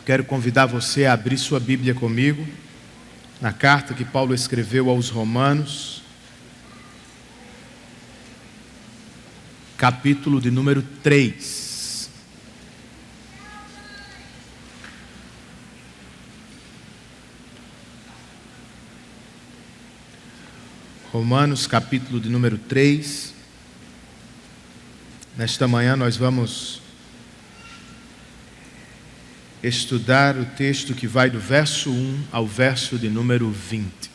Quero convidar você a abrir sua Bíblia comigo, na carta que Paulo escreveu aos Romanos, capítulo de número 3. Romanos, capítulo de número 3. Nesta manhã nós vamos estudar o texto que vai do verso 1 ao verso de número 20.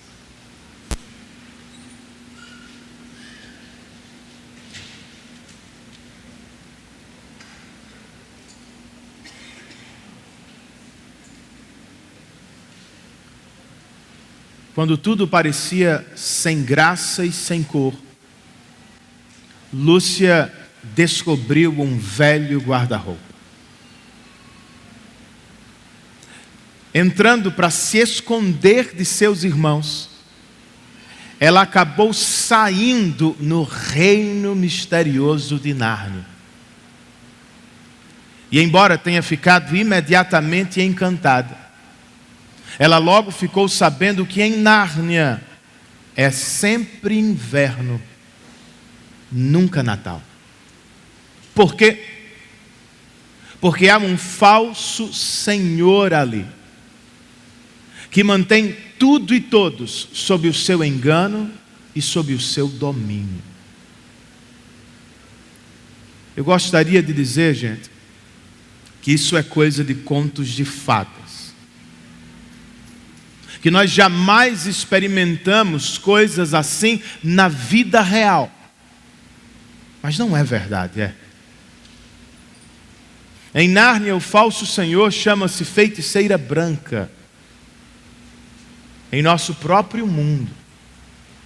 Quando tudo parecia sem graça e sem cor, Lúcia descobriu um velho guarda-roupa. Entrando para se esconder de seus irmãos, ela acabou saindo no reino misterioso de Nárnia. E embora tenha ficado imediatamente encantada, ela logo ficou sabendo que em Nárnia é sempre inverno, nunca Natal. Por quê? Porque há um falso senhor ali, que mantém tudo e todos sob o seu engano e sob o seu domínio. Eu gostaria de dizer, gente, que isso é coisa de contos de fadas. Que nós jamais experimentamos coisas assim na vida real. Mas não é verdade, é. Em Nárnia, o falso senhor chama-se feiticeira branca. Em nosso próprio mundo,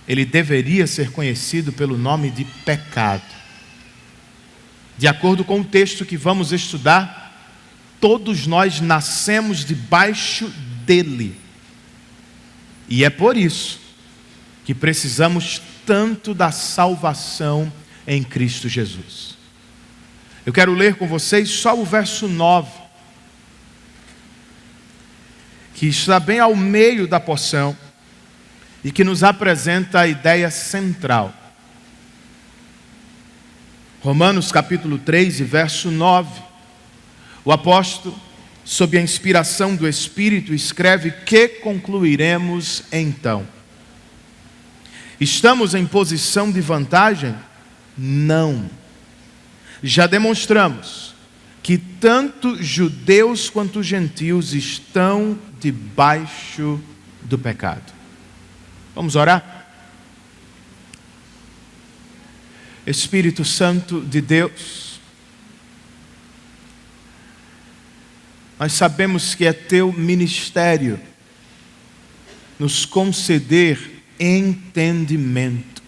ele deveria ser conhecido pelo nome de pecado. De acordo com o texto que vamos estudar, todos nós nascemos debaixo dele. E é por isso que precisamos tanto da salvação em Cristo Jesus. Eu quero ler com vocês só o verso 9. Que está bem ao meio da porção e que nos apresenta a ideia central. Romanos capítulo 3 e verso 9. O apóstolo, sob a inspiração do Espírito, escreve: que concluiremos então? Estamos em posição de vantagem? Não. Já demonstramos que tanto judeus quanto gentios estão debaixo do pecado. Vamos orar? Espírito Santo de Deus, nós sabemos que é teu ministério nos conceder entendimento.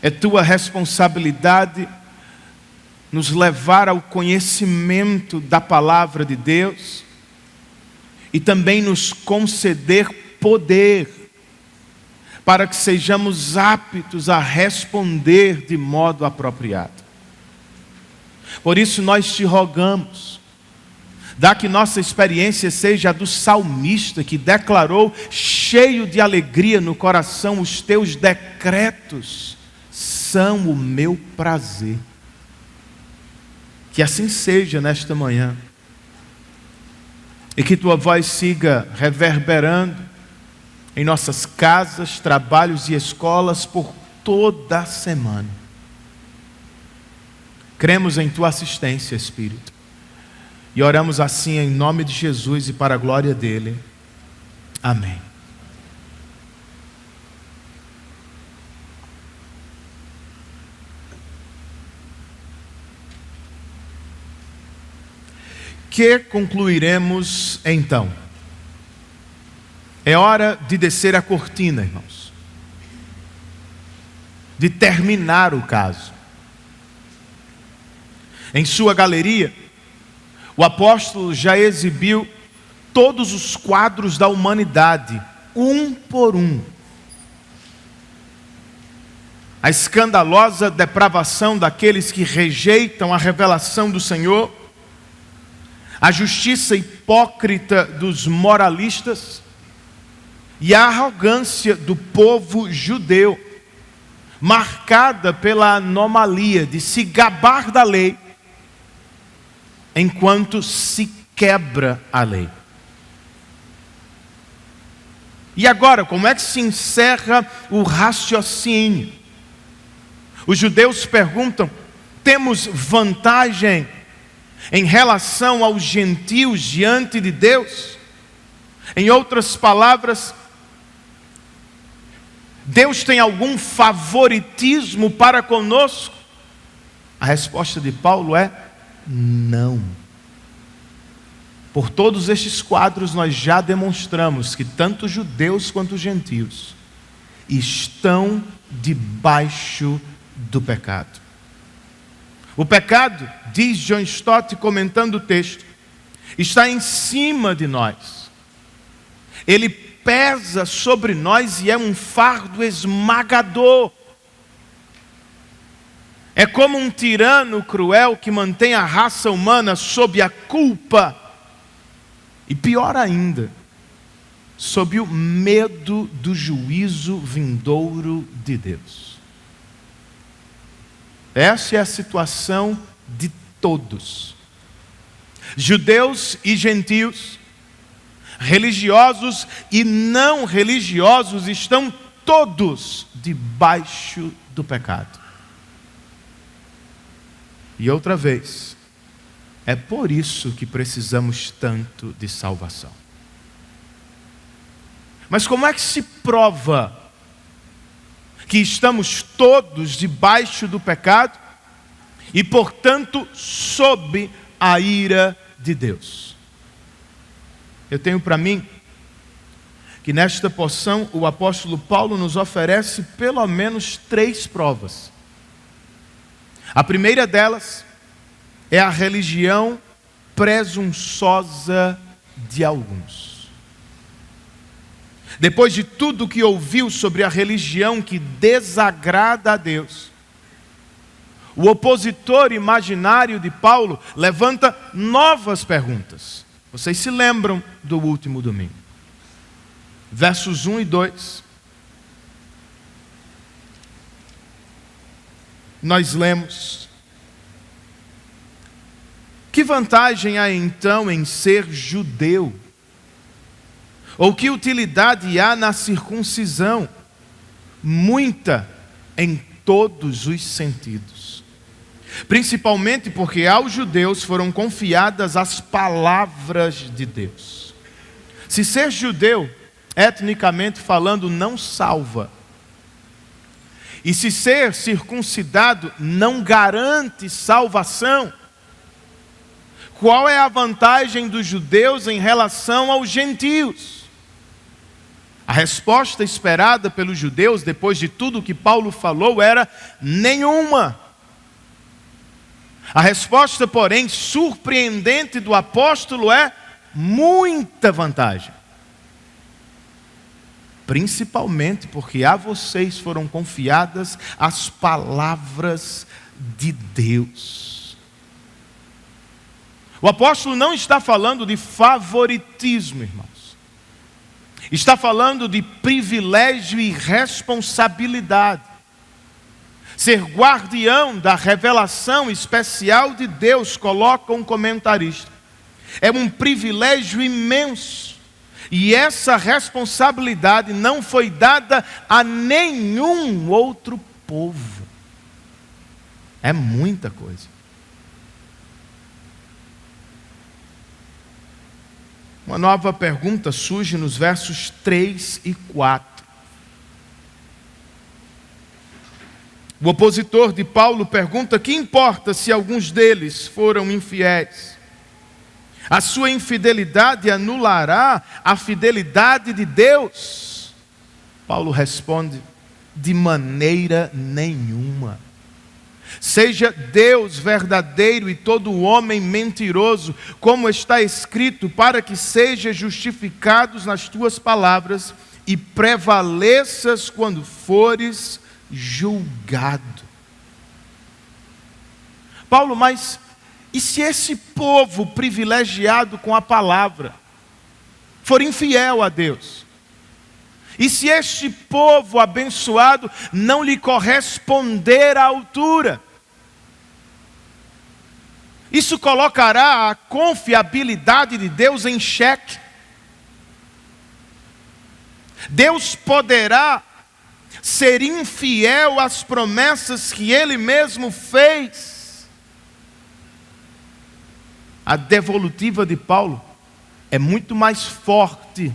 É tua responsabilidade nos levar ao conhecimento da palavra de Deus e também nos conceder poder para que sejamos aptos a responder de modo apropriado. Por isso nós te rogamos, dá que nossa experiência seja a do salmista que declarou, cheio de alegria no coração: os teus decretos são o meu prazer. Que assim seja nesta manhã. E que tua voz siga reverberando em nossas casas, trabalhos e escolas por toda a semana. Cremos em tua assistência, Espírito. E oramos assim em nome de Jesus e para a glória dele. Amém. Que concluiremos então? É hora de descer a cortina, irmãos. De terminar o caso. Em sua galeria, o apóstolo já exibiu todos os quadros da humanidade, um por um. A escandalosa depravação daqueles que rejeitam a revelação do Senhor, a justiça hipócrita dos moralistas e a arrogância do povo judeu, marcada pela anomalia de se gabar da lei, enquanto se quebra a lei. E agora, como é que se encerra o raciocínio? Os judeus perguntam: temos vantagem em relação aos gentios diante de Deus? Em outras palavras, Deus tem algum favoritismo para conosco? A resposta de Paulo é não. Por todos estes quadros nós já demonstramos que tanto judeus quanto gentios estão debaixo do pecado. O pecado, diz John Stott comentando o texto, está em cima de nós. Ele pesa sobre nós e é um fardo esmagador. É como um tirano cruel que mantém a raça humana sob a culpa. E pior ainda, sob o medo do juízo vindouro de Deus. Essa é a situação de todos. Judeus e gentios, religiosos e não religiosos, estão todos debaixo do pecado. E outra vez, é por isso que precisamos tanto de salvação. Mas como é que se prova que estamos todos debaixo do pecado e, portanto, sob a ira de Deus? Eu tenho para mim que nesta porção o apóstolo Paulo nos oferece pelo menos 3 provas. A primeira delas é a religião presunçosa de alguns. Depois de tudo que ouviu sobre a religião que desagrada a Deus, o opositor imaginário de Paulo levanta novas perguntas. Vocês se lembram do último domingo? Versos 1 e 2. Nós lemos: que vantagem há então em ser judeu? Ou que utilidade há na circuncisão? Muita, em todos os sentidos. Principalmente porque aos judeus foram confiadas as palavras de Deus. Se ser judeu, etnicamente falando, não salva. E se ser circuncidado não garante salvação, qual é a vantagem dos judeus em relação aos gentios? A resposta esperada pelos judeus, depois de tudo que Paulo falou, era nenhuma. A resposta, porém, surpreendente do apóstolo é muita vantagem. Principalmente porque a vocês foram confiadas as palavras de Deus. O apóstolo não está falando de favoritismo, irmãos. Está falando de privilégio e responsabilidade. Ser guardião da revelação especial de Deus, coloca um comentarista, é um privilégio imenso. E essa responsabilidade não foi dada a nenhum outro povo. É muita coisa. Uma nova pergunta surge nos versos 3 e 4. O opositor de Paulo pergunta: que importa se alguns deles foram infiéis? A sua infidelidade anulará a fidelidade de Deus? Paulo responde: de maneira nenhuma. Seja Deus verdadeiro e todo homem mentiroso, como está escrito, para que sejam justificados nas tuas palavras e prevaleças quando fores julgado. Paulo, mas E se esse povo privilegiado com a palavra for infiel a Deus? E se este povo abençoado não lhe corresponder à altura? Isso colocará a confiabilidade de Deus em xeque. Deus poderá ser infiel às promessas que Ele mesmo fez. A devolutiva de Paulo é muito mais forte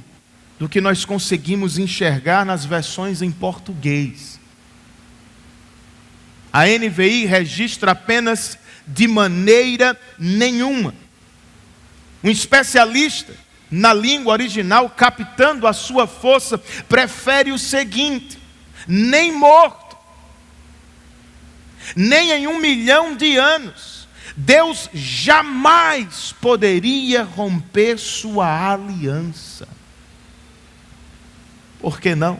do que nós conseguimos enxergar nas versões em português. A NVI registra apenas de maneira nenhuma. Um especialista na língua original, captando a sua força, prefere o seguinte: nem morto, nem em 1 milhão de anos, Deus jamais poderia romper sua aliança. Por que não?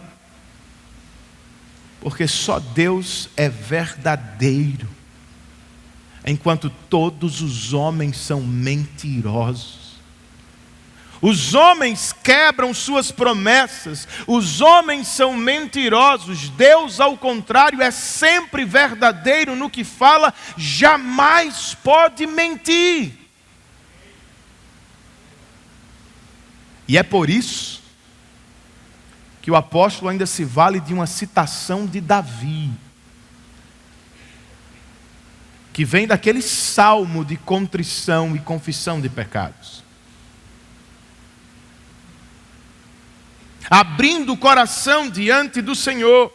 Porque só Deus é verdadeiro, enquanto todos os homens são mentirosos. Os homens quebram suas promessas, os homens são mentirosos. Deus, ao contrário, é sempre verdadeiro no que fala, jamais pode mentir. E é por isso que o apóstolo ainda se vale de uma citação de Davi, que vem daquele salmo de contrição e confissão de pecados. Abrindo o coração diante do Senhor,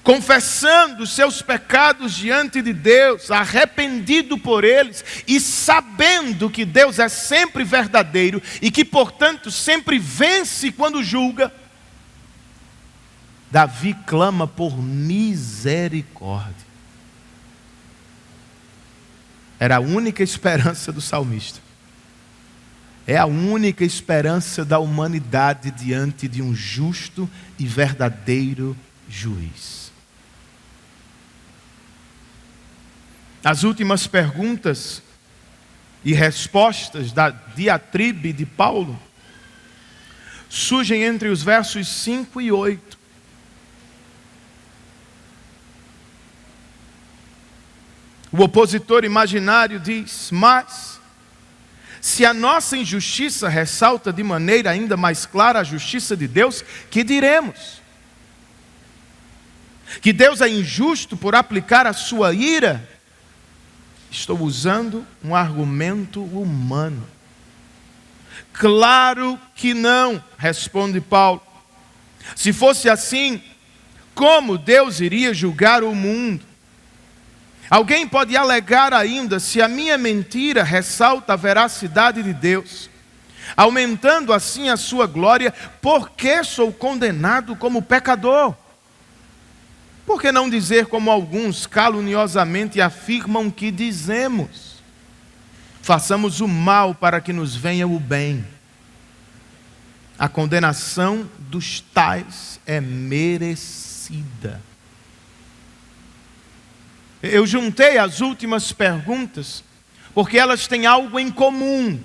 confessando os seus pecados diante de Deus, arrependido por eles e sabendo que Deus é sempre verdadeiro e que, portanto, sempre vence quando julga, Davi clama por misericórdia. Era a única esperança do salmista. É a única esperança da humanidade diante de um justo e verdadeiro juiz. As últimas perguntas e respostas da diatribe de Paulo surgem entre os versos 5 e 8. O opositor imaginário diz: mas se a nossa injustiça ressalta de maneira ainda mais clara a justiça de Deus, que diremos? Que Deus é injusto por aplicar a sua ira? Estou usando um argumento humano. Claro que não, responde Paulo. Se fosse assim, como Deus iria julgar o mundo? Alguém pode alegar ainda: se a minha mentira ressalta a veracidade de Deus, aumentando assim a sua glória, por que sou condenado como pecador? Por que não dizer como alguns caluniosamente afirmam que dizemos? Façamos o mal para que nos venha o bem. A condenação dos tais é merecida. Eu juntei as últimas perguntas porque elas têm algo em comum: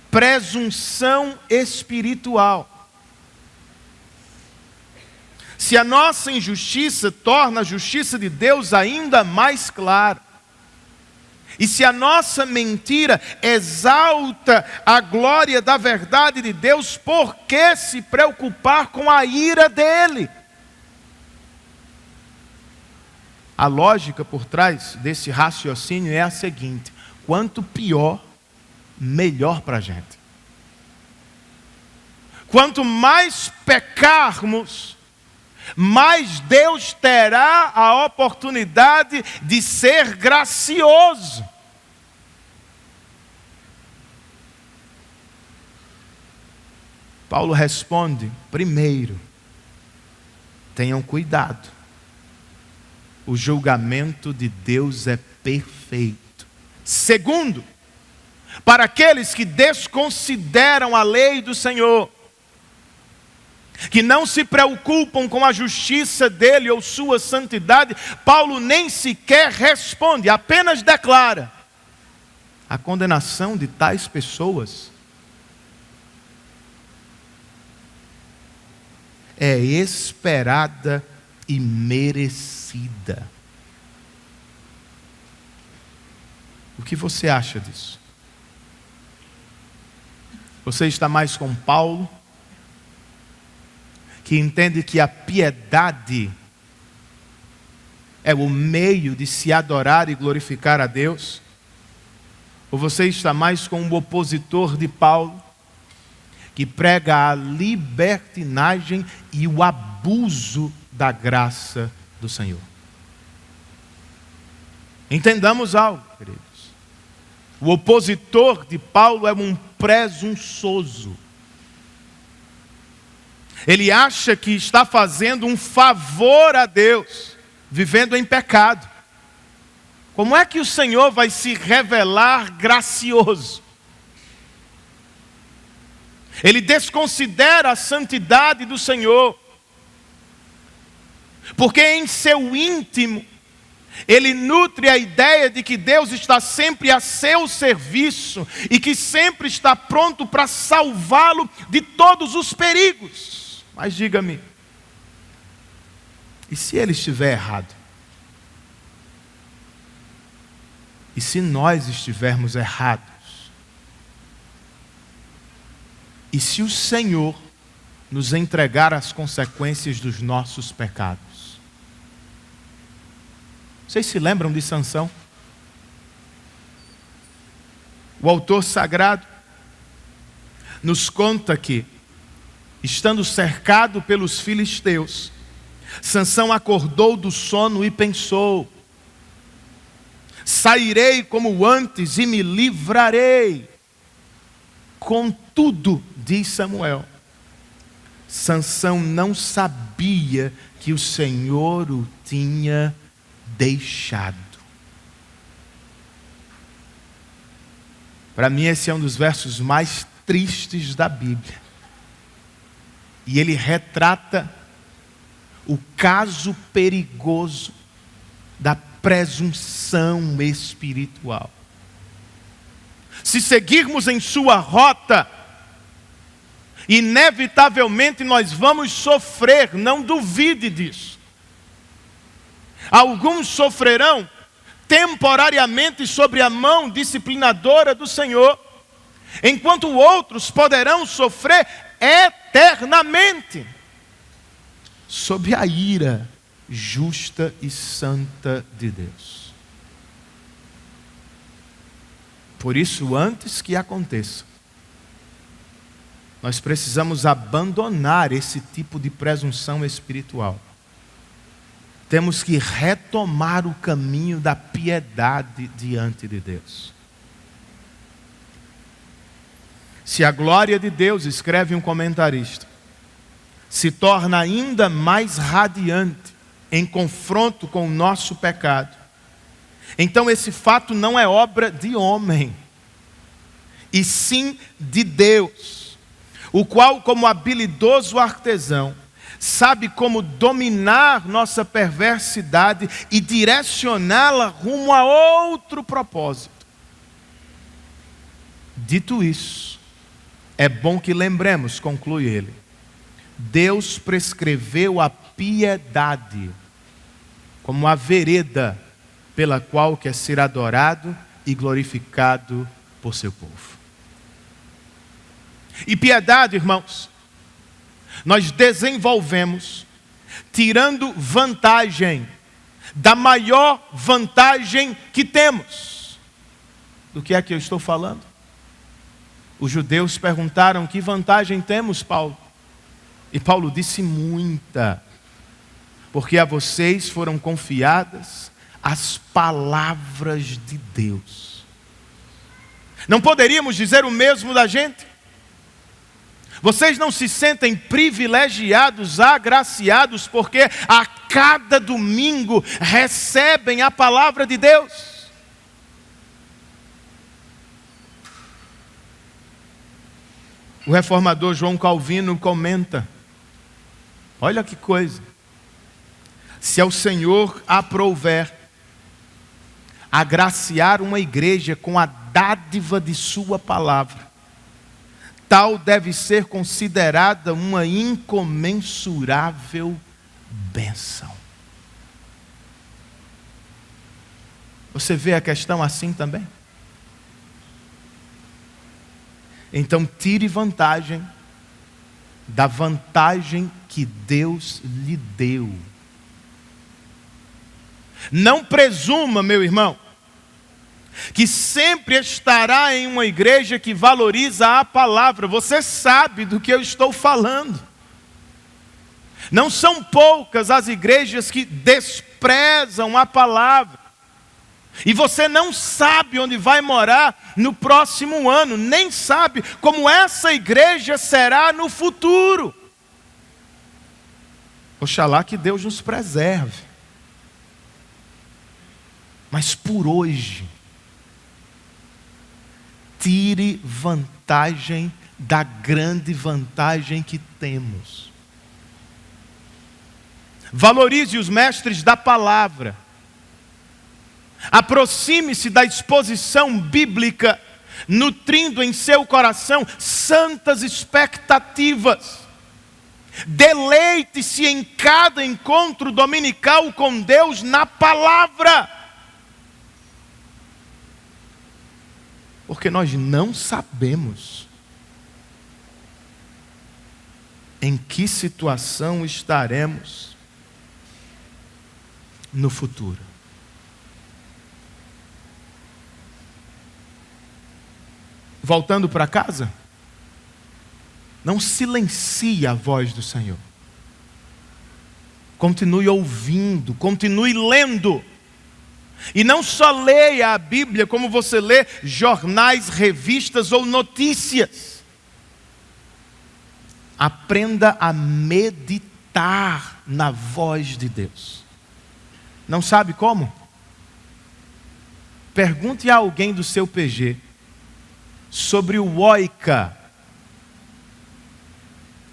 presunção espiritual. Se a nossa injustiça torna a justiça de Deus ainda mais clara, e se a nossa mentira exalta a glória da verdade de Deus, por que se preocupar com a ira dele? A lógica por trás desse raciocínio é a seguinte: quanto pior, melhor para a gente. Quanto mais pecarmos, mais Deus terá a oportunidade de ser gracioso. Paulo responde: primeiro, tenham cuidado. O julgamento de Deus é perfeito. Segundo, para aqueles que desconsideram a lei do Senhor, que não se preocupam com a justiça dele ou sua santidade, Paulo nem sequer responde, apenas declara: a condenação de tais pessoas é esperada e merecida. O que você acha disso? Você está mais com Paulo, que entende que a piedade é o meio de se adorar e glorificar a Deus? Ou você está mais com o opositor de Paulo, que prega a libertinagem e o abuso da graça do Senhor? Entendamos algo, queridos. O opositor de Paulo é um presunçoso. Ele acha que está fazendo um favor a Deus, vivendo em pecado. Como é que o Senhor vai se revelar gracioso? Ele desconsidera a santidade do Senhor, porque em seu íntimo ele nutre a ideia de que Deus está sempre a seu serviço e que sempre está pronto para salvá-lo de todos os perigos. Mas diga-me, e se ele estiver errado? E se nós estivermos errados? E se o Senhor nos entregar as consequências dos nossos pecados? Vocês se lembram de Sansão? O autor sagrado nos conta que, estando cercado pelos filisteus, Sansão acordou do sono e pensou: sairei como antes e me livrarei. Contudo, diz Samuel, Sansão não sabia que o Senhor o tinha deixado. Para mim esse é um dos versos mais tristes da Bíblia. E ele retrata o caso perigoso da presunção espiritual. Se seguirmos em sua rota, inevitavelmente nós vamos sofrer, não duvide disso. Alguns sofrerão temporariamente sobre a mão disciplinadora do Senhor, enquanto outros poderão sofrer eternamente sob a ira justa e santa de Deus. Por isso, antes que aconteça, nós precisamos abandonar esse tipo de presunção espiritual. Temos que retomar o caminho da piedade diante de Deus. Se a glória de Deus, escreve um comentarista, se torna ainda mais radiante em confronto com o nosso pecado, então esse fato não é obra de homem, e sim de Deus, o qual, como habilidoso artesão, sabe como dominar nossa perversidade e direcioná-la rumo a outro propósito. Dito isso, é bom que lembremos, conclui ele, Deus prescreveu a piedade como a vereda pela qual quer ser adorado e glorificado por seu povo. E piedade, irmãos, nós desenvolvemos tirando vantagem da maior vantagem que temos. Do que é que eu estou falando? Os judeus perguntaram: que vantagem temos, Paulo? E Paulo disse: muita, porque a vocês foram confiadas as palavras de Deus. Não poderíamos dizer o mesmo da gente? Vocês não se sentem privilegiados, agraciados, porque a cada domingo recebem a palavra de Deus? O reformador João Calvino comenta Olha que coisa. Se ao Senhor aprouver agraciar uma igreja com a dádiva de sua palavra, tal deve ser considerada uma incomensurável bênção. Você vê a questão assim também? Então tire vantagem da vantagem que Deus lhe deu. Não presuma, meu irmão, que sempre estará em uma igreja que valoriza a palavra. Você sabe do que eu estou falando. Não são poucas as igrejas que desprezam a palavra. E você não sabe onde vai morar no próximo ano, nem sabe como essa igreja será no futuro. Oxalá que Deus nos preserve. Mas por hoje, tire vantagem da grande vantagem que temos. Valorize os mestres da palavra. Aproxime-se da exposição bíblica, nutrindo em seu coração santas expectativas. Deleite-se em cada encontro dominical com Deus na palavra. Porque nós não sabemos em que situação estaremos no futuro. Voltando para casa, não silencie a voz do Senhor. Continue ouvindo, continue lendo. E não só leia a Bíblia como você lê jornais, revistas ou notícias. Aprenda a meditar na voz de Deus. Não sabe como? Pergunte a alguém do seu PG sobre o OICA.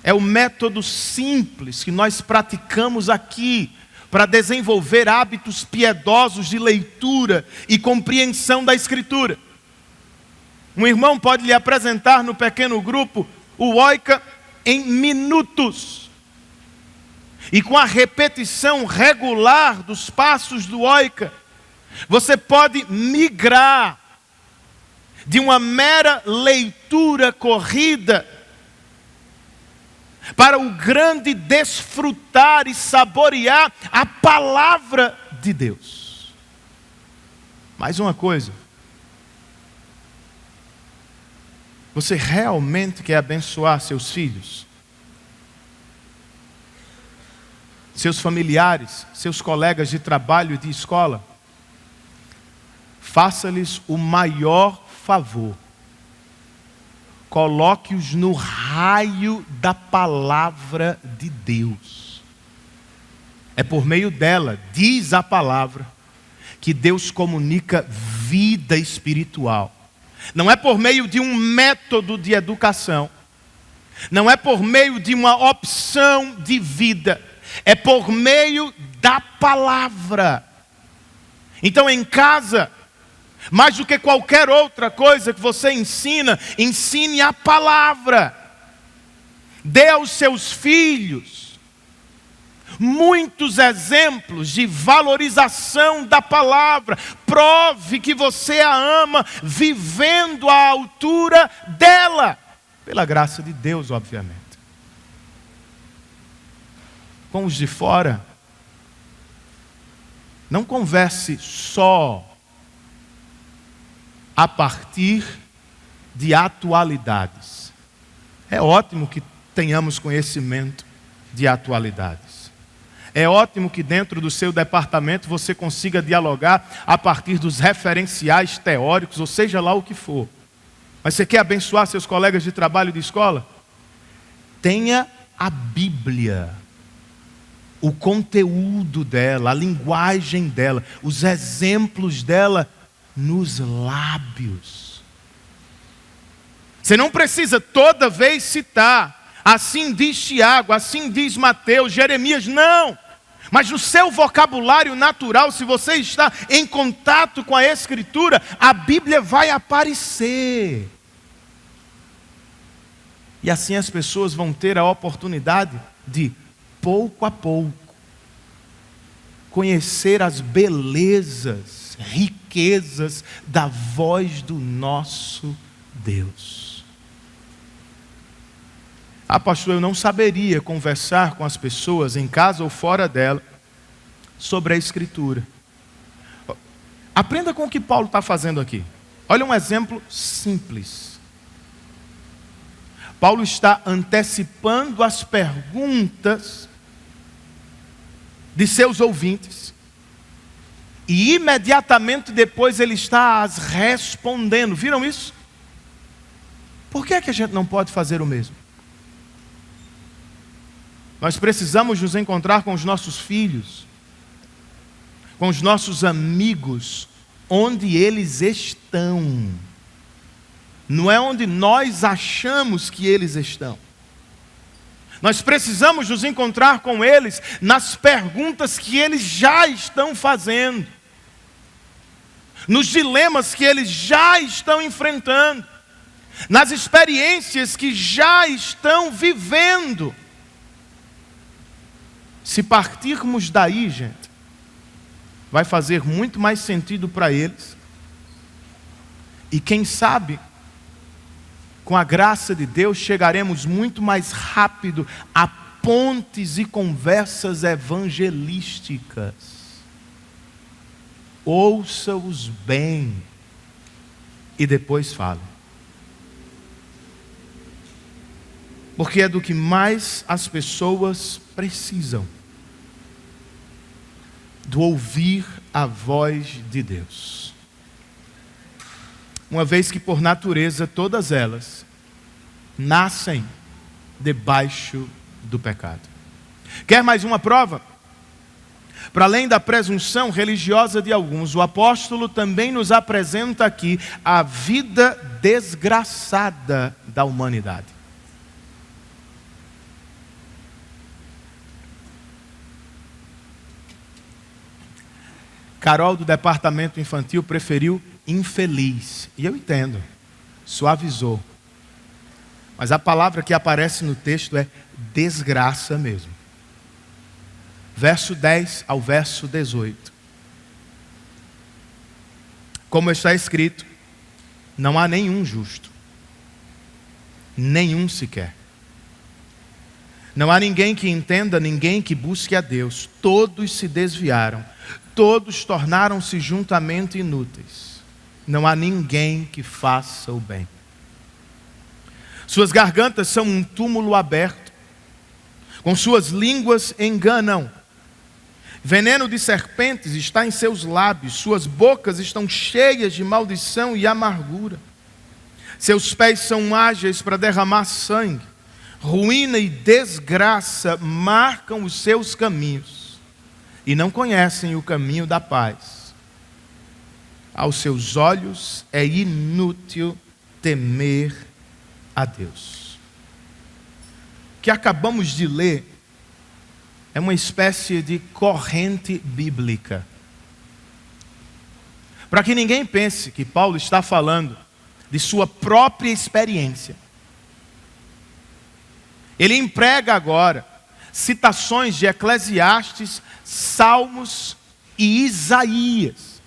É o método simples que nós praticamos aqui para desenvolver hábitos piedosos de leitura e compreensão da Escritura. Um irmão pode lhe apresentar no pequeno grupo o OICA em minutos. E com a repetição regular dos passos do OICA, você pode migrar de uma mera leitura corrida para o grande desfrutar e saborear a palavra de Deus. Mais uma coisa. Você realmente quer abençoar seus filhos? Seus familiares, seus colegas de trabalho e de escola? Faça-lhes o maior favor. Coloque-os no raio da palavra de Deus. É por meio dela, diz a palavra, que Deus comunica vida espiritual. Não é por meio de um método de educação. Não é por meio de uma opção de vida. É por meio da palavra. Então em casa, mais do que qualquer outra coisa que você ensina, ensine a palavra. Dê aos seus filhos muitos exemplos de valorização da palavra. Prove que você a ama, vivendo à altura dela. Pela graça de Deus, obviamente. Com os de fora, não converse só a partir de atualidades. É ótimo que tenhamos conhecimento de atualidades. É ótimo que dentro do seu departamento você consiga dialogar a partir dos referenciais teóricos, ou seja lá o que for. Mas você quer abençoar seus colegas de trabalho e de escola? Tenha a Bíblia, o conteúdo dela, a linguagem dela, os exemplos dela nos lábios. Você não precisa toda vez citar assim diz Tiago, assim diz Mateus, Jeremias, não. Mas no seu vocabulário natural, se você está em contato com a Escritura, a Bíblia vai aparecer. E assim as pessoas vão ter a oportunidade de, pouco a pouco, conhecer as belezas, riquezas da voz do nosso Deus. Ah, pastor, eu não saberia conversar com as pessoas em casa ou fora dela sobre a Escritura. Aprenda com o que Paulo está fazendo aqui. Olha um exemplo simples. Paulo está antecipando as perguntas de seus ouvintes e imediatamente depois ele está as respondendo. Viram isso? Por que é que a gente não pode fazer o mesmo? Nós precisamos nos encontrar com os nossos filhos, com os nossos amigos, onde eles estão. Não é onde nós achamos que eles estão. Nós precisamos nos encontrar com eles nas perguntas que eles já estão fazendo, nos dilemas que eles já estão enfrentando, nas experiências que já estão vivendo. Se partirmos daí, gente, vai fazer muito mais sentido para eles. E quem sabe, com a graça de Deus, chegaremos muito mais rápido a pontes e conversas evangelísticas. Ouça-os bem e depois fale. Porque é do que mais as pessoas precisam, do ouvir a voz de Deus. Uma vez que por natureza todas elas nascem debaixo do pecado. Quer mais uma prova? Para além da presunção religiosa de alguns, o apóstolo também nos apresenta aqui a vida desgraçada da humanidade. Carol, do departamento infantil, preferiu infeliz. E eu entendo, suavizou. Mas a palavra que aparece no texto é desgraça mesmo. Verso 10 ao verso 18. Como está escrito, não há nenhum justo, nenhum sequer. Não há ninguém que entenda, ninguém que busque a Deus. Todos se desviaram, todos tornaram-se juntamente inúteis. Não há ninguém que faça o bem. Suas gargantas são um túmulo aberto, com suas línguas enganam. Veneno de serpentes está em seus lábios, suas bocas estão cheias de maldição e amargura. Seus pés são ágeis para derramar sangue. Ruína e desgraça marcam os seus caminhos e não conhecem o caminho da paz. Aos seus olhos é inútil temer a Deus. O que acabamos de ler é uma espécie de corrente bíblica. Para que ninguém pense que Paulo está falando de sua própria experiência. Ele emprega agora citações de Eclesiastes, Salmos e Isaías,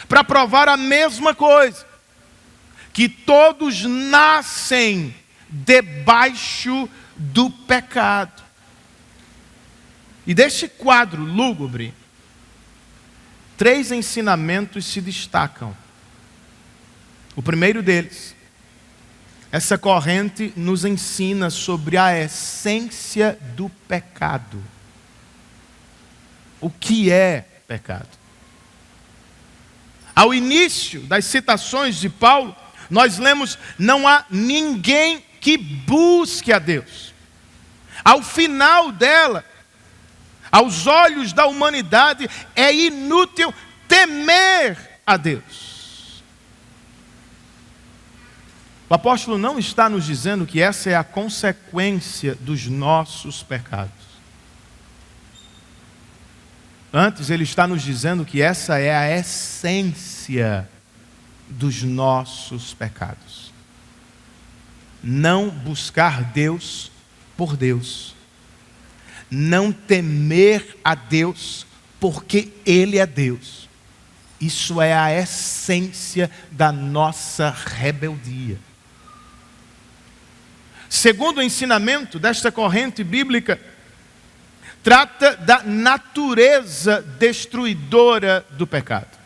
para provar a mesma coisa, que todos nascem debaixo do pecado. E deste quadro lúgubre, 3 ensinamentos se destacam. O primeiro deles, essa corrente nos ensina sobre a essência do pecado. O que é pecado? Ao início das citações de Paulo, nós lemos: não há ninguém que busque a Deus. Ao final dela, aos olhos da humanidade, é inútil temer a Deus. O apóstolo não está nos dizendo que essa é a consequência dos nossos pecados. Antes, ele está nos dizendo que essa é a essência dos nossos pecados. Não buscar Deus por Deus. Não temer a Deus porque Ele é Deus. Isso é a essência da nossa rebeldia. Segundo o ensinamento desta corrente bíblica, trata da natureza destruidora do pecado.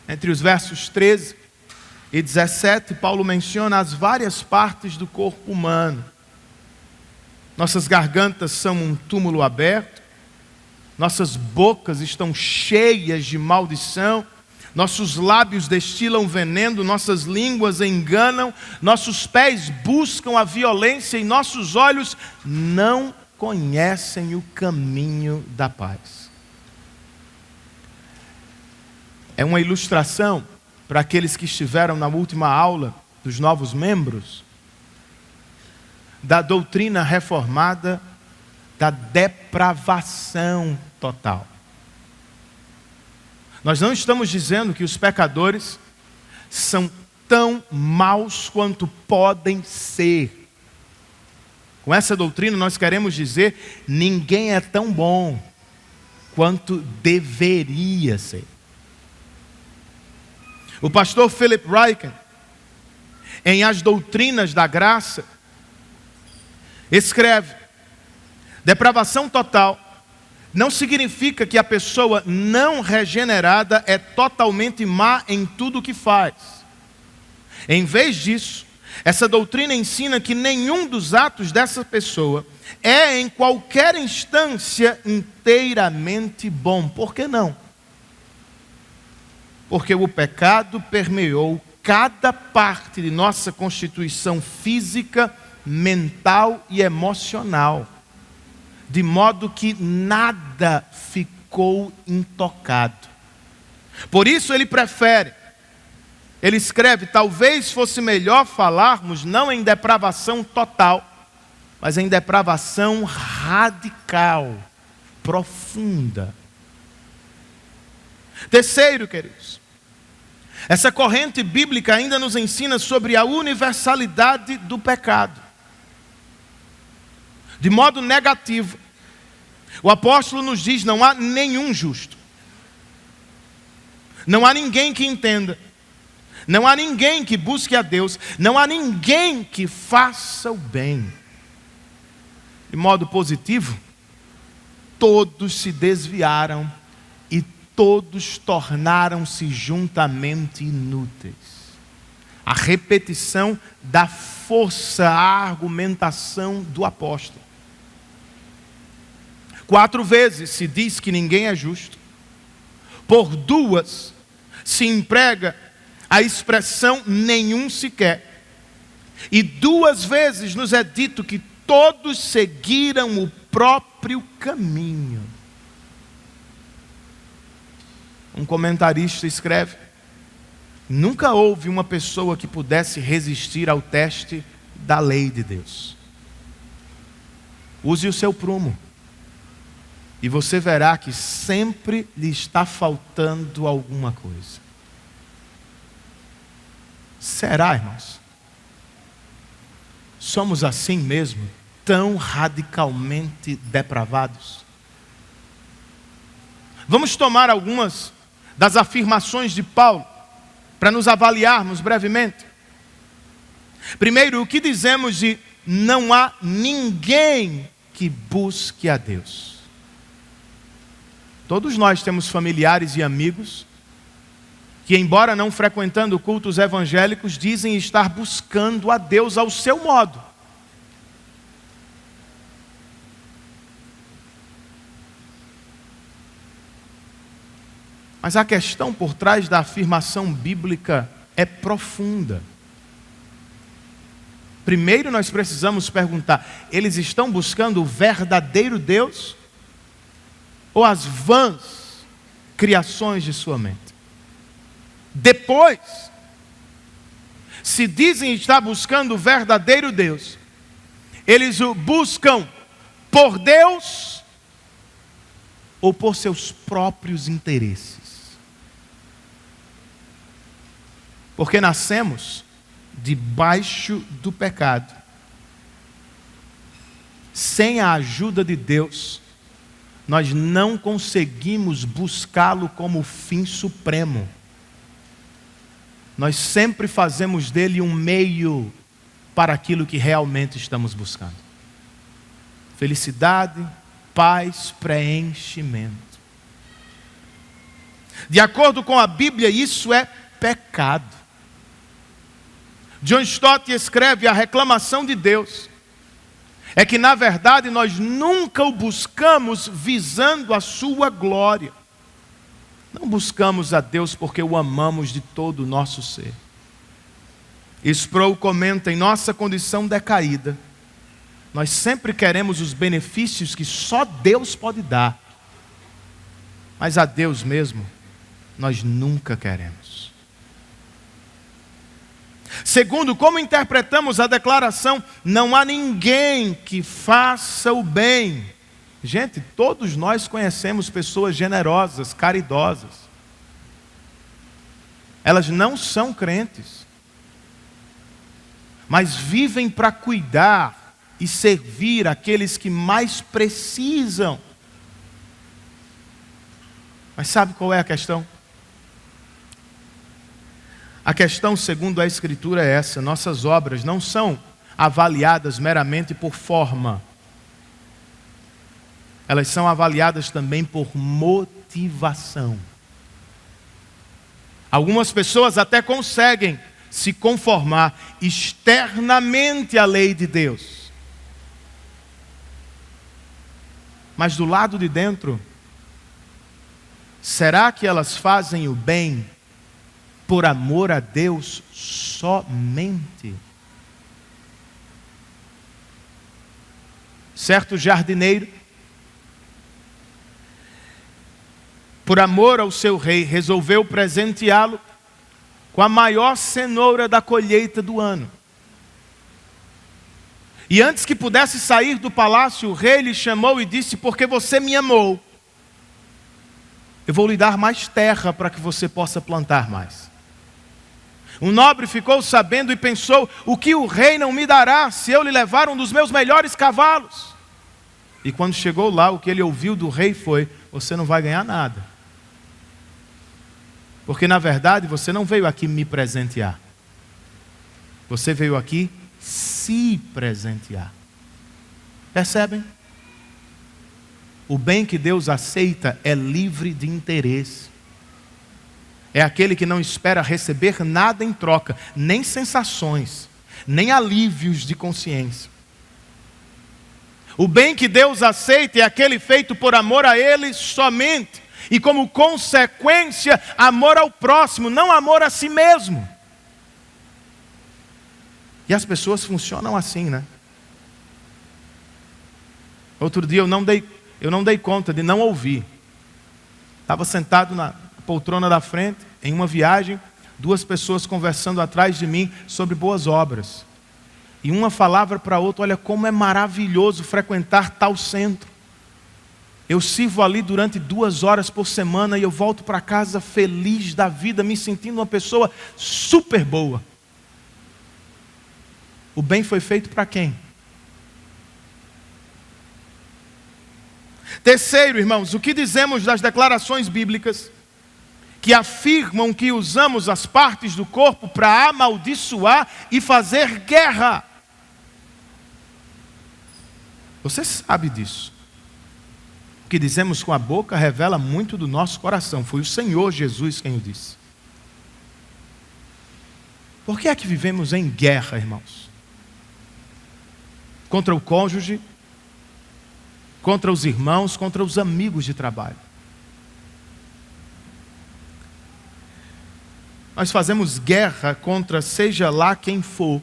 Entre os versos 13 e 17, Paulo menciona as várias partes do corpo humano. Nossas gargantas são um túmulo aberto, nossas bocas estão cheias de maldição, nossos lábios destilam veneno, nossas línguas enganam, nossos pés buscam a violência e nossos olhos não conhecem o caminho da paz. É uma ilustração para aqueles que estiveram na última aula dos novos membros da doutrina reformada da depravação total. Nós não estamos dizendo que os pecadores são tão maus quanto podem ser. Com essa doutrina nós queremos dizer, ninguém é tão bom quanto deveria ser. O pastor Philip Ryken, em As Doutrinas da Graça, escreve: depravação total não significa que a pessoa não regenerada é totalmente má em tudo o que faz. Em vez disso, essa doutrina ensina que nenhum dos atos dessa pessoa é em qualquer instância inteiramente bom. Por que não? Porque o pecado permeou cada parte de nossa constituição física, mental e emocional, de modo que nada ficou intocado. Por isso ele escreve, talvez fosse melhor falarmos não em depravação total, mas em depravação radical, profunda. Terceiro, queridos, essa corrente bíblica ainda nos ensina sobre a universalidade do pecado. De modo negativo, o apóstolo nos diz: não há nenhum justo, não há ninguém que entenda, não há ninguém que busque a Deus, não há ninguém que faça o bem. De modo positivo, todos se desviaram e todos tornaram-se juntamente inúteis. A repetição dá força à argumentação do apóstolo. 4 vezes se diz que ninguém é justo. Por 2 se emprega a expressão nenhum sequer. E 2 vezes nos é dito que todos seguiram o próprio caminho. Um comentarista escreve: nunca houve uma pessoa que pudesse resistir ao teste da lei de Deus. Use o seu prumo e você verá que sempre lhe está faltando alguma coisa. Será, irmãos? Somos assim mesmo, tão radicalmente depravados? Vamos tomar algumas das afirmações de Paulo para nos avaliarmos brevemente. Primeiro, o que dizemos de não há ninguém que busque a Deus? Todos nós temos familiares e amigos que, embora não frequentando cultos evangélicos, dizem estar buscando a Deus ao seu modo. Mas a questão por trás da afirmação bíblica é profunda. Primeiro nós precisamos perguntar: eles estão buscando o verdadeiro Deus ou as vãs criações de sua mente? Depois, se dizem estar buscando o verdadeiro Deus, eles o buscam por Deus ou por seus próprios interesses. Porque nascemos debaixo do pecado. Sem a ajuda de Deus, nós não conseguimos buscá-lo como fim supremo. Nós sempre fazemos dele um meio para aquilo que realmente estamos buscando. Felicidade, paz, preenchimento. De acordo com a Bíblia, isso é pecado. John Stott escreve: a reclamação de Deus é que, na verdade, nós nunca o buscamos visando a sua glória. Não buscamos a Deus porque o amamos de todo o nosso ser. Sproul comenta: em nossa condição decaída, nós sempre queremos os benefícios que só Deus pode dar, mas a Deus mesmo nós nunca queremos. Segundo, como interpretamos a declaração: não há ninguém que faça o bem? Gente, todos nós conhecemos pessoas generosas, caridosas. Elas não são crentes, mas vivem para cuidar e servir aqueles que mais precisam. Mas sabe qual é a questão? A questão, segundo a Escritura, é essa: nossas obras não são avaliadas meramente por forma. Elas são avaliadas também por motivação. Algumas pessoas até conseguem se conformar externamente à lei de Deus, mas do lado de dentro, será que elas fazem o bem por amor a Deus somente? Certo jardineiro, por amor ao seu rei, resolveu presenteá-lo com a maior cenoura da colheita do ano. E antes que pudesse sair do palácio, o rei lhe chamou e disse: porque você me amou, eu vou lhe dar mais terra para que você possa plantar mais. O nobre ficou sabendo e pensou: o que o rei não me dará se eu lhe levar um dos meus melhores cavalos? E quando chegou lá, o que ele ouviu do rei foi: você não vai ganhar nada. Porque na verdade você não veio aqui me presentear. Você veio aqui se presentear. Percebem? O bem que Deus aceita é livre de interesse. É aquele que não espera receber nada em troca, nem sensações, nem alívios de consciência. O bem que Deus aceita é aquele feito por amor a Ele somente, e como consequência, amor ao próximo, não amor a si mesmo. E as pessoas funcionam assim, né? Outro dia eu não dei conta de não ouvir. Estava sentado na poltrona da frente, em uma viagem, duas pessoas conversando atrás de mim sobre boas obras. E uma falava para a outra: olha como é maravilhoso frequentar tal centro. Eu sirvo ali durante 2 horas por semana e eu volto para casa feliz da vida, me sentindo uma pessoa super boa. O bem foi feito para quem? Terceiro, irmãos, o que dizemos das declarações bíblicas que afirmam que usamos as partes do corpo para amaldiçoar e fazer guerra? Você sabe disso. O que dizemos com a boca revela muito do nosso coração. Foi o Senhor Jesus quem o disse. Por que é que vivemos em guerra, irmãos? Contra o cônjuge, contra os irmãos, contra os amigos de trabalho. Nós fazemos guerra contra seja lá quem for,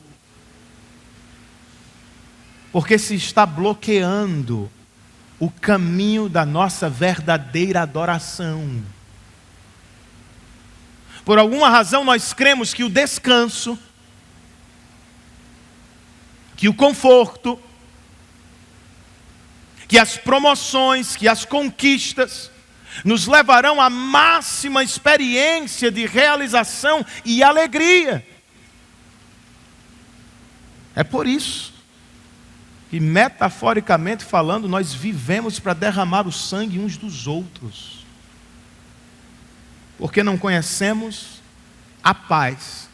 porque se está bloqueando o caminho da nossa verdadeira adoração. Por alguma razão nós cremos que o descanso que o conforto, que as promoções, que as conquistas nos levarão à máxima experiência de realização e alegria. É por isso que, metaforicamente falando, nós vivemos para derramar o sangue uns dos outros. Porque não conhecemos a paz,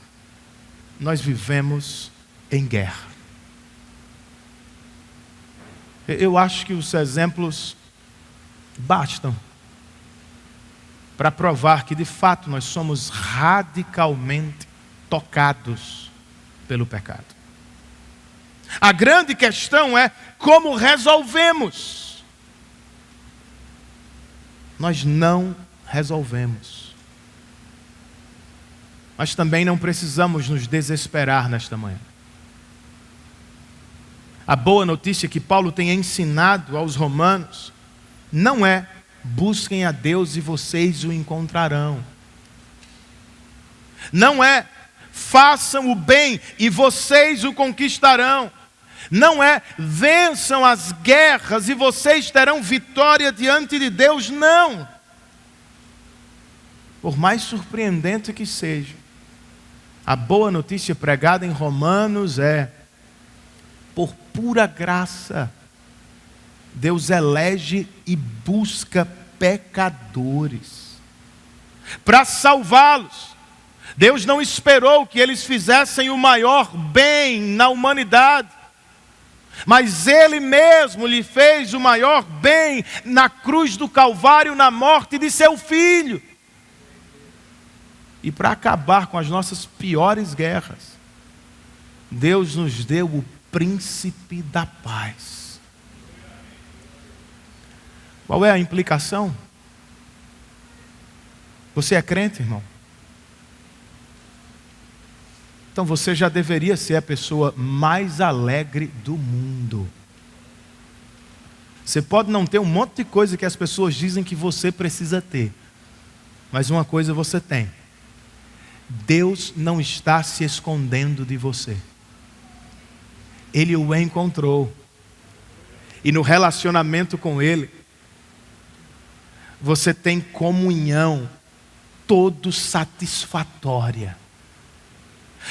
nós vivemos em guerra. Eu acho que os exemplos bastam para provar que de fato nós somos radicalmente tocados pelo pecado. A grande questão é como resolvemos. Nós não resolvemos. Mas também não precisamos nos desesperar nesta manhã. A boa notícia que Paulo tem ensinado aos romanos não é: busquem a Deus e vocês o encontrarão. Não é: façam o bem e vocês o conquistarão. Não é: vençam as guerras e vocês terão vitória diante de Deus. Não. Por mais surpreendente que seja, a boa notícia pregada em Romanos é: por pura graça, Deus elege e busca pecadores para salvá-los. Deus não esperou que eles fizessem o maior bem na humanidade, mas Ele mesmo lhe fez o maior bem na cruz do Calvário, na morte de seu Filho. E para acabar com as nossas piores guerras, Deus nos deu o príncipe da paz. Qual é a implicação? Você é crente, irmão? Então você já deveria ser a pessoa mais alegre do mundo. Você pode não ter um monte de coisa que as pessoas dizem que você precisa ter, mas uma coisa você tem: Deus não está se escondendo de você. Ele o encontrou. E no relacionamento com Ele, você tem comunhão todo satisfatória.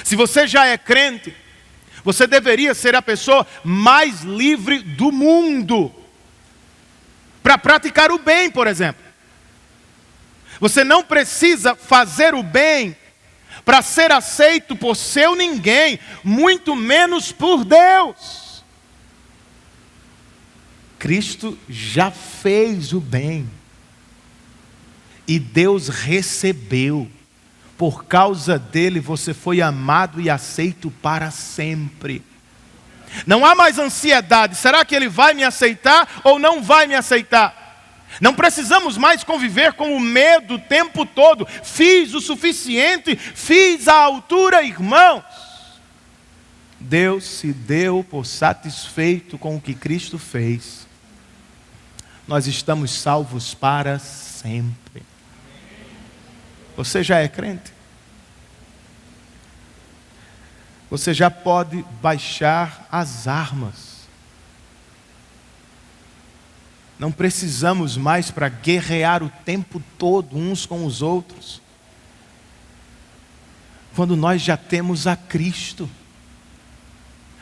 Se você já é crente, você deveria ser a pessoa mais livre do mundo para praticar o bem, por exemplo. Você não precisa fazer o bem para ser aceito por seu ninguém, muito menos por Deus. Cristo já fez o bem e Deus recebeu. Por causa dele você foi amado e aceito para sempre. Não há mais ansiedade: será que ele vai me aceitar ou não vai me aceitar? Não precisamos mais conviver com o medo o tempo todo. Fiz o suficiente, fiz a altura, irmãos. Deus se deu por satisfeito com o que Cristo fez. Nós estamos salvos para sempre. Você já é crente? Você já pode baixar as armas. Não precisamos mais para guerrear o tempo todo uns com os outros, quando nós já temos a Cristo,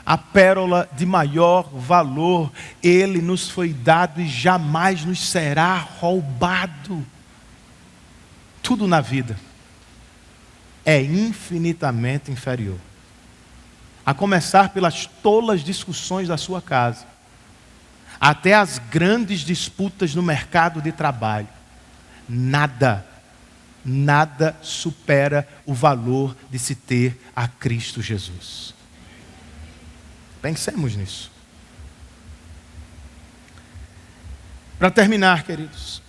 a pérola de maior valor. Ele nos foi dado e jamais nos será roubado. Tudo na vida é infinitamente inferior, a começar pelas tolas discussões da sua casa, até as grandes disputas no mercado de trabalho. Nada supera o valor de se ter a Cristo Jesus. Pensemos nisso. Para terminar, queridos,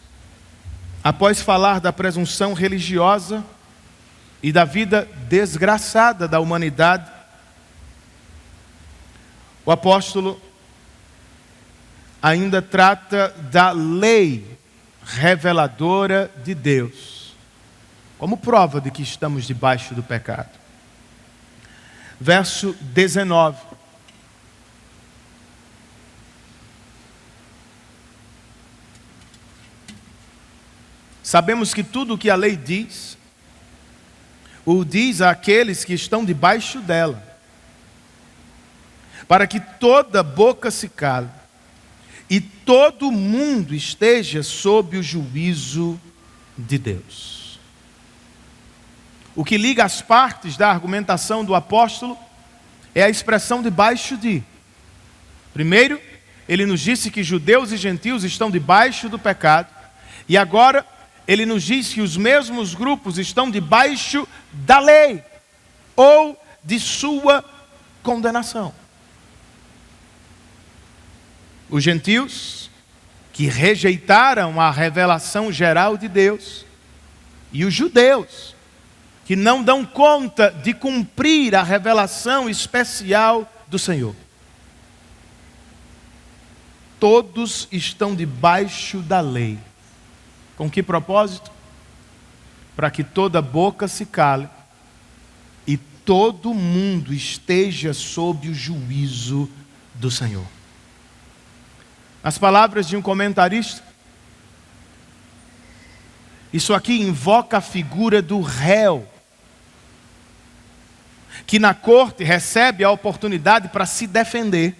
após falar da presunção religiosa e da vida desgraçada da humanidade, o apóstolo ainda trata da lei reveladora de Deus, como prova de que estamos debaixo do pecado. Verso 19. Sabemos que tudo o que a lei diz, o diz àqueles que estão debaixo dela, para que toda boca se cale e todo mundo esteja sob o juízo de Deus. O que liga as partes da argumentação do apóstolo é a expressão debaixo de. Primeiro, ele nos disse que judeus e gentios estão debaixo do pecado, e agora ele nos diz que os mesmos grupos estão debaixo da lei, ou de sua condenação. Os gentios, que rejeitaram a revelação geral de Deus, e os judeus, que não dão conta de cumprir a revelação especial do Senhor. Todos estão debaixo da lei. Com que propósito? Para que toda boca se cale e todo mundo esteja sob o juízo do Senhor. As palavras de um comentarista, isso aqui invoca a figura do réu, que na corte recebe a oportunidade para se defender,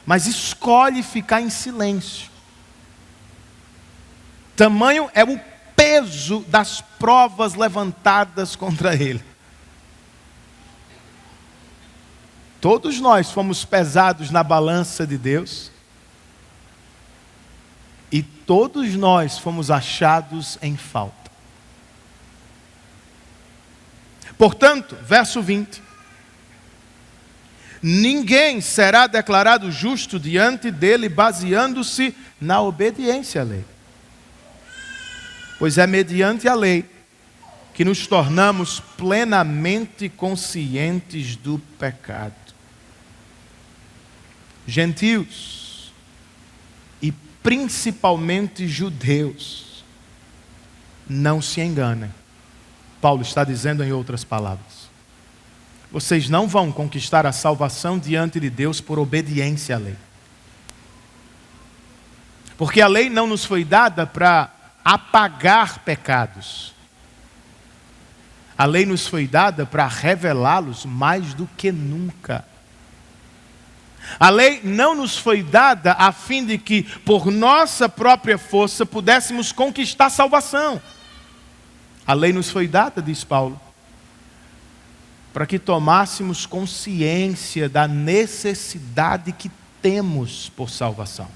mas escolhe ficar em silêncio. Tamanho é o peso das provas levantadas contra ele. Todos nós fomos pesados na balança de Deus, e todos nós fomos achados em falta. Portanto, verso 20: ninguém será declarado justo diante dele baseando-se na obediência à lei. Pois é mediante a lei que nos tornamos plenamente conscientes do pecado. Gentios e principalmente judeus, não se enganem. Paulo está dizendo em outras palavras: vocês não vão conquistar a salvação diante de Deus por obediência à lei. Porque a lei não nos foi dada para apagar pecados. A lei nos foi dada para revelá-los mais do que nunca. A lei não nos foi dada a fim de que, por nossa própria força, pudéssemos conquistar a salvação. A lei nos foi dada, diz Paulo, para que tomássemos consciência da necessidade que temos por salvação.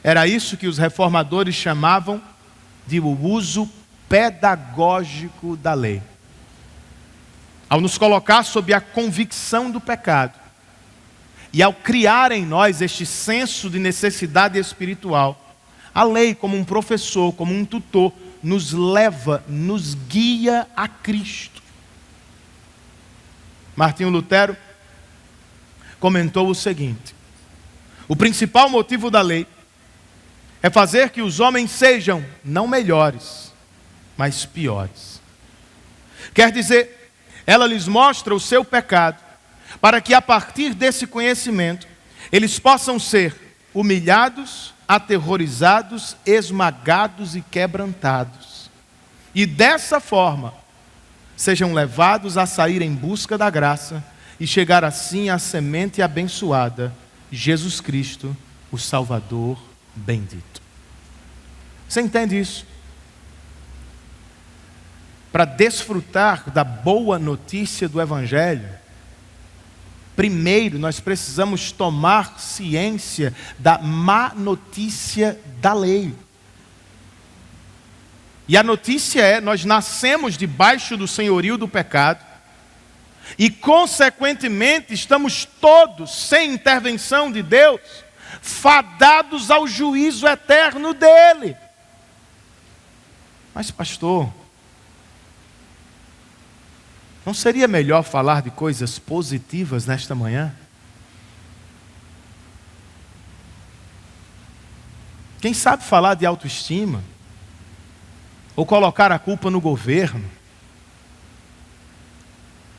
Era isso que os reformadores chamavam de o uso pedagógico da lei. Ao nos colocar sob a convicção do pecado e ao criar em nós este senso de necessidade espiritual, a lei, como um professor, como um tutor, nos leva, nos guia a Cristo. Martinho Lutero comentou o seguinte: o principal motivo da lei é fazer que os homens sejam não melhores, mas piores. Quer dizer, ela lhes mostra o seu pecado, para que a partir desse conhecimento, eles possam ser humilhados, aterrorizados, esmagados e quebrantados. E dessa forma, sejam levados a sair em busca da graça e chegar assim à semente abençoada, Jesus Cristo, o Salvador bendito. Você entende isso? Para desfrutar da boa notícia do Evangelho, primeiro nós precisamos tomar ciência da má notícia da lei. E a notícia é: nós nascemos debaixo do senhorio do pecado e, consequentemente, estamos todos, sem intervenção de Deus, fadados ao juízo eterno dele. Mas, pastor, não seria melhor falar de coisas positivas nesta manhã? Quem sabe falar de autoestima? Ou colocar a culpa no governo?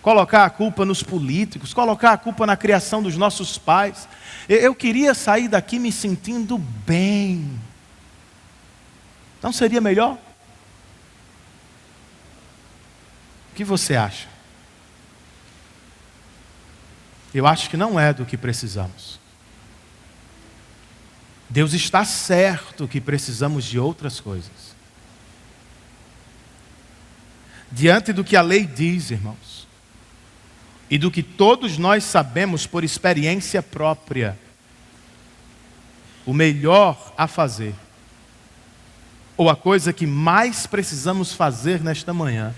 Colocar a culpa nos políticos? Colocar a culpa na criação dos nossos pais? Eu queria sair daqui me sentindo bem. Não seria melhor? O que você acha? Eu acho que não é do que precisamos. Deus está certo que precisamos de outras coisas. Diante do que a lei diz, irmãos, e do que todos nós sabemos por experiência própria, o melhor a fazer, ou a coisa que mais precisamos fazer nesta manhã,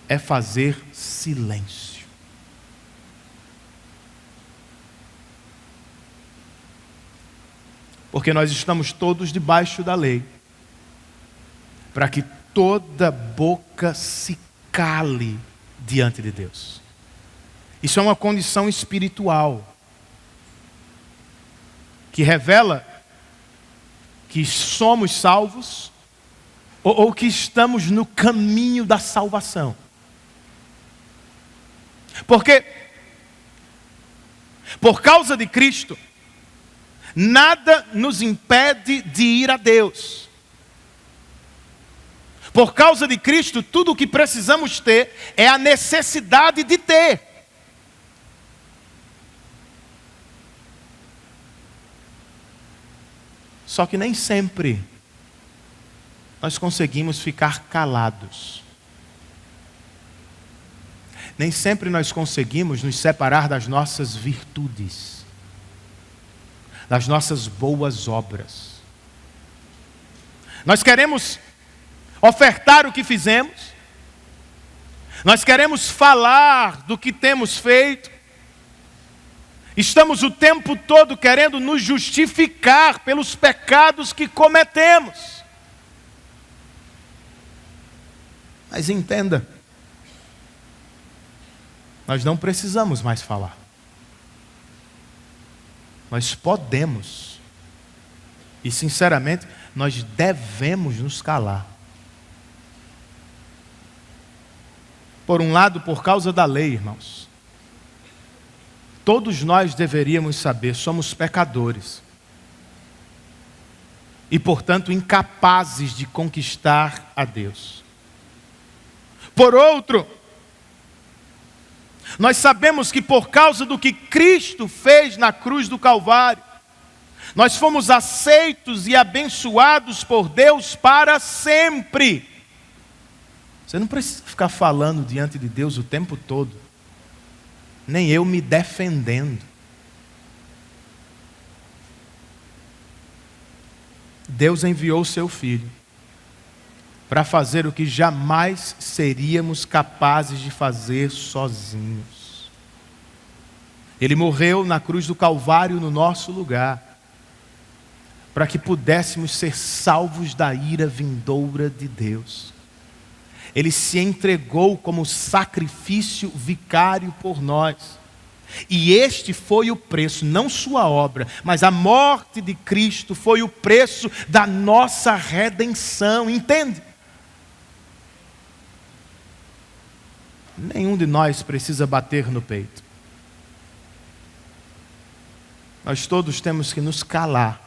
é fazer silêncio. Porque nós estamos todos debaixo da lei, para que toda boca se cale diante de Deus. Isso é uma condição espiritual, que revela que somos salvos, ou que estamos no caminho da salvação. Porque, por causa de Cristo, nada nos impede de ir a Deus. Por causa de Cristo, tudo o que precisamos ter é a necessidade de ter. Só que nem sempre nós conseguimos ficar calados. Nem sempre nós conseguimos nos separar das nossas virtudes, das nossas boas obras. Nós queremos ofertar o que fizemos, nós queremos falar do que temos feito, estamos o tempo todo querendo nos justificar pelos pecados que cometemos. Mas entenda, nós não precisamos mais falar. Nós podemos, e sinceramente, nós devemos nos calar. Por um lado, por causa da lei, irmãos. Todos nós deveríamos saber, somos pecadores. E, portanto, incapazes de conquistar a Deus. Por outro, nós sabemos que por causa do que Cristo fez na cruz do Calvário, nós fomos aceitos e abençoados por Deus para sempre. Você não precisa ficar falando diante de Deus o tempo todo, nem eu me defendendo. Deus enviou o seu Filho para fazer o que jamais seríamos capazes de fazer sozinhos. Ele morreu na cruz do Calvário no nosso lugar, para que pudéssemos ser salvos da ira vindoura de Deus. Ele se entregou como sacrifício vicário por nós. E este foi o preço, não sua obra, mas a morte de Cristo foi o preço da nossa redenção, entende? Nenhum de nós precisa bater no peito. Nós todos temos que nos calar.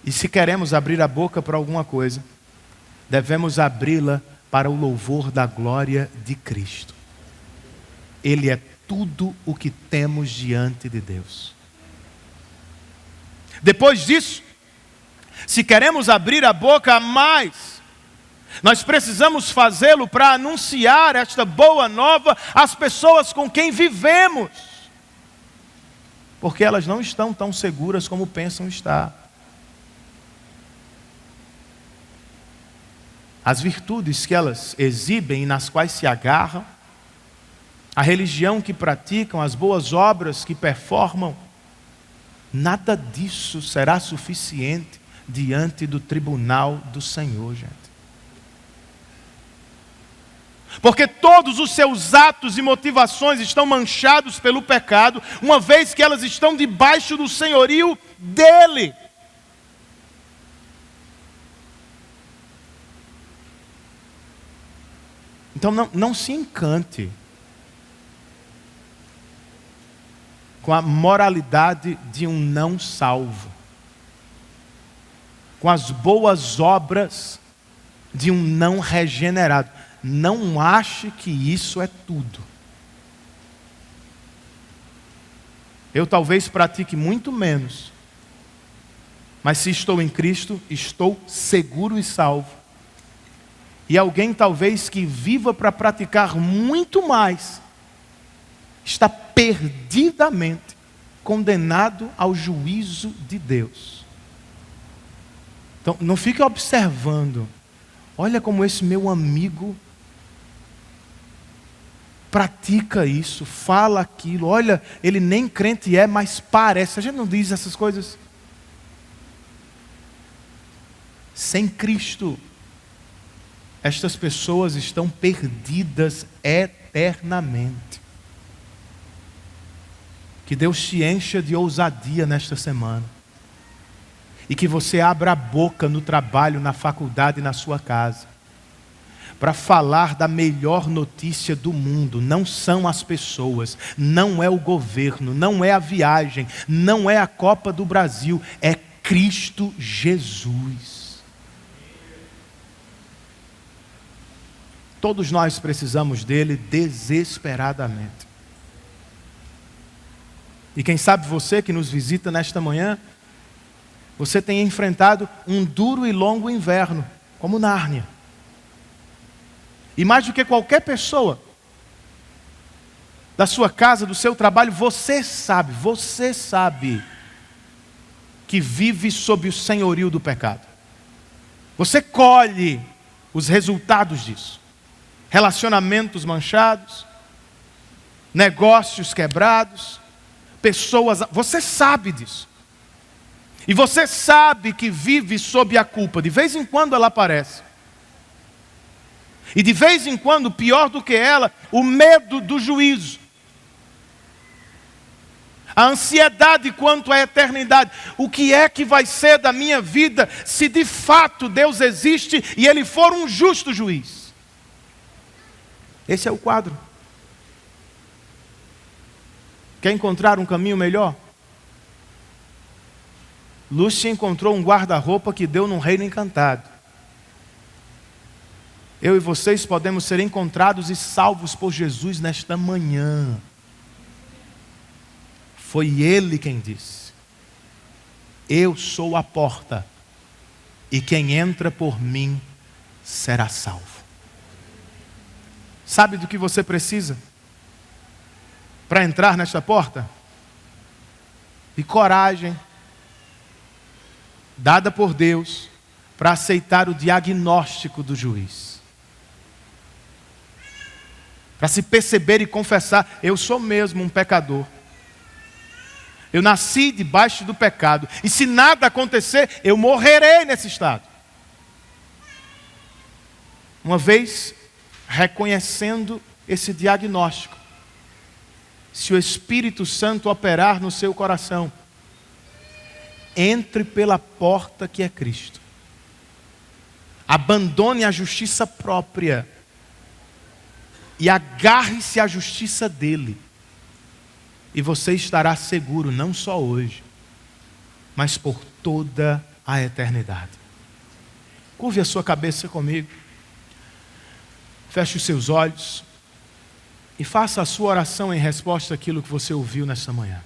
E se queremos abrir a boca para alguma coisa, devemos abri-la para o louvor da glória de Cristo. Ele é tudo o que temos diante de Deus. Depois disso, se queremos abrir a boca a mais, nós precisamos fazê-lo para anunciar esta boa nova às pessoas com quem vivemos, porque elas não estão tão seguras como pensam estar. As virtudes que elas exibem e nas quais se agarram, a religião que praticam, as boas obras que performam, nada disso será suficiente diante do tribunal do Senhor, gente. Porque todos os seus atos e motivações estão manchados pelo pecado, uma vez que elas estão debaixo do senhorio dele. Então não se encante com a moralidade de um não salvo, com as boas obras de um não regenerado. Não ache que isso é tudo. Eu talvez pratique muito menos, mas se estou em Cristo, estou seguro e salvo. E alguém talvez que viva para praticar muito mais, está perdidamente condenado ao juízo de Deus. Então, não fique observando. Olha como esse meu amigo pratica isso, fala aquilo. Olha, ele nem crente é, mas parece. A gente não diz essas coisas. Sem Cristo, estas pessoas estão perdidas eternamente. Que Deus te encha de ousadia nesta semana. E que você abra a boca no trabalho, na faculdade e na sua casa. Para falar da melhor notícia do mundo. Não são as pessoas, não é o governo, não é a viagem, não é a Copa do Brasil. É Cristo Jesus. Todos nós precisamos dele desesperadamente. E quem sabe você que nos visita nesta manhã, você tem enfrentado um duro e longo inverno, como Nárnia. E mais do que qualquer pessoa, da sua casa, do seu trabalho, você sabe que vive sob o senhorio do pecado. Você colhe os resultados disso. Relacionamentos manchados, negócios quebrados, pessoas, você sabe disso. E você sabe que vive sob a culpa. De vez em quando ela aparece. E de vez em quando, pior do que ela, o medo do juízo. A ansiedade quanto à eternidade. O que é que vai ser da minha vida se de fato Deus existe e Ele for um justo juiz? Esse é o quadro. Quer encontrar um caminho melhor? Lúcia encontrou um guarda-roupa que deu num reino encantado. Eu e vocês podemos ser encontrados e salvos por Jesus nesta manhã. Foi Ele quem disse: eu sou a porta, e quem entra por mim será salvo. Sabe do que você precisa para entrar nesta porta? De coragem, dada por Deus, para aceitar o diagnóstico do juiz. Para se perceber e confessar: eu sou mesmo um pecador. Eu nasci debaixo do pecado. E se nada acontecer, eu morrerei nesse estado. Uma vez reconhecendo esse diagnóstico, se o Espírito Santo operar no seu coração, entre pela porta que é Cristo. Abandone a justiça própria e agarre-se à justiça dele. E você estará seguro não só hoje, mas por toda a eternidade. Curve a sua cabeça comigo. Feche os seus olhos e faça a sua oração em resposta àquilo que você ouviu nesta manhã.